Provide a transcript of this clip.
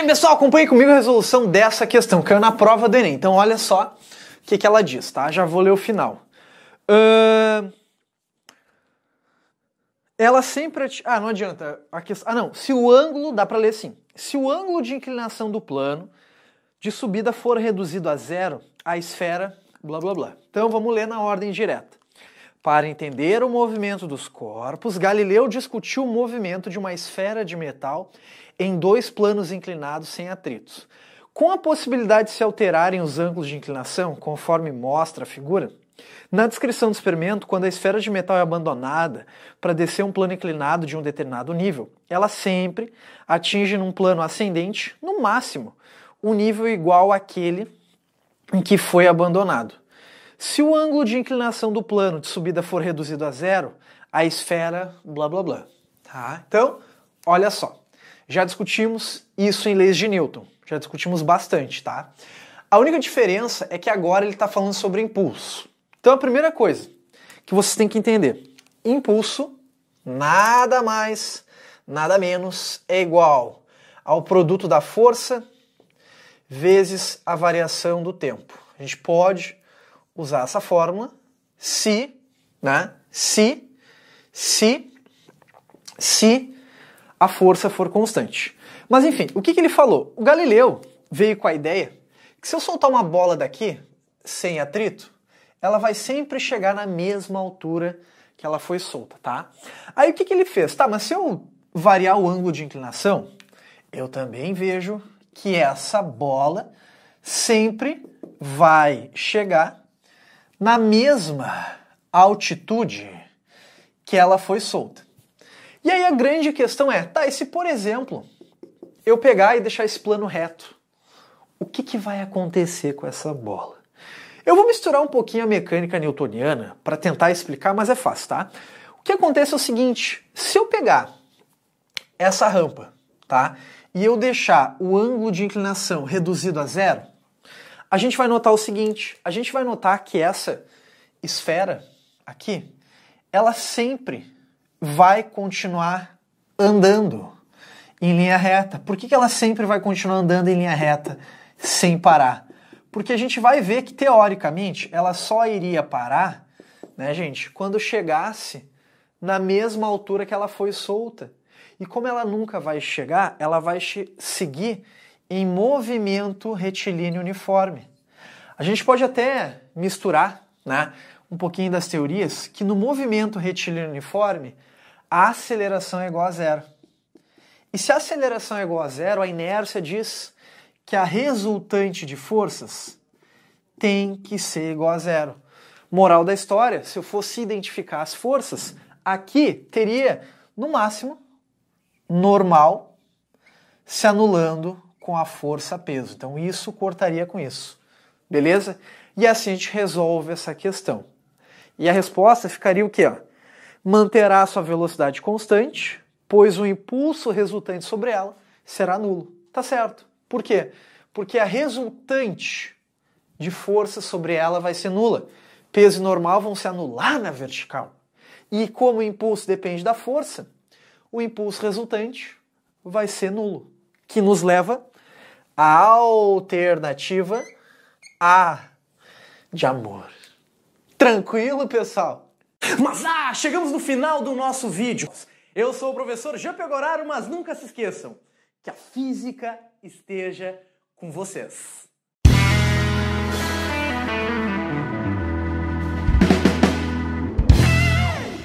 pessoal, acompanhe comigo a resolução dessa questão, caiu na prova do Enem. Então olha só o que ela diz, tá? Já vou ler o final. Ela sempre... não adianta. Não. Se o ângulo... Dá pra ler assim. Se o ângulo de inclinação do plano de subida for reduzido a zero, a esfera... blá, blá, blá. Então vamos ler na ordem direta. Para entender o movimento dos corpos, Galileu discutiu o movimento de uma esfera de metal em dois planos inclinados sem atritos. Com a possibilidade de se alterarem os ângulos de inclinação, conforme mostra a figura, na descrição do experimento, quando a esfera de metal é abandonada para descer um plano inclinado de um determinado nível, ela sempre atinge num plano ascendente, no máximo, um nível igual àquele em que foi abandonado. Se o ângulo de inclinação do plano de subida for reduzido a zero, a esfera blá blá blá. Tá? Então, olha só. Já discutimos isso em leis de Newton. Já discutimos bastante, tá? A única diferença é que agora ele está falando sobre impulso. Então a primeira coisa que vocês têm que entender. Impulso, nada mais, nada menos, é igual ao produto da força vezes a variação do tempo. A gente pode usar essa fórmula se a força for constante. Mas enfim, o que ele falou? O Galileu veio com a ideia que se eu soltar uma bola daqui, sem atrito, ela vai sempre chegar na mesma altura que ela foi solta, tá? Aí o que ele fez? Tá, mas se eu variar o ângulo de inclinação, eu também vejo que essa bola sempre vai chegar na mesma altitude que ela foi solta. E aí a grande questão é, tá, e se por exemplo eu pegar e deixar esse plano reto, o que vai acontecer com essa bola? Eu vou misturar um pouquinho a mecânica newtoniana para tentar explicar, mas é fácil, tá? O que acontece é o seguinte, se eu pegar essa rampa, tá, e eu deixar o ângulo de inclinação reduzido a zero, a gente vai notar o seguinte, a gente vai notar que essa esfera aqui, ela sempre vai continuar andando em linha reta. Por que ela sempre vai continuar andando em linha reta sem parar? Porque a gente vai ver que, teoricamente, ela só iria parar, né, gente, quando chegasse na mesma altura que ela foi solta. E como ela nunca vai chegar, ela vai seguir em movimento retilíneo uniforme. A gente pode até misturar, né, um pouquinho das teorias que no movimento retilíneo uniforme a aceleração é igual a zero. E se a aceleração é igual a zero, a inércia diz que a resultante de forças tem que ser igual a zero. Moral da história, se eu fosse identificar as forças, aqui teria, no máximo, normal se anulando com a força peso. Então isso cortaria com isso. Beleza? E assim a gente resolve essa questão. E a resposta ficaria o quê? Manterá sua velocidade constante, pois o impulso resultante sobre ela será nulo. Tá certo. Por quê? Porque a resultante de força sobre ela vai ser nula. Peso e normal vão se anular na vertical. E como o impulso depende da força, o impulso resultante vai ser nulo. Que nos leva à alternativa A de amor. Tranquilo, pessoal? Mas chegamos no final do nosso vídeo. Eu sou o professor Jean Pegoraro, mas nunca se esqueçam que a física esteja com vocês.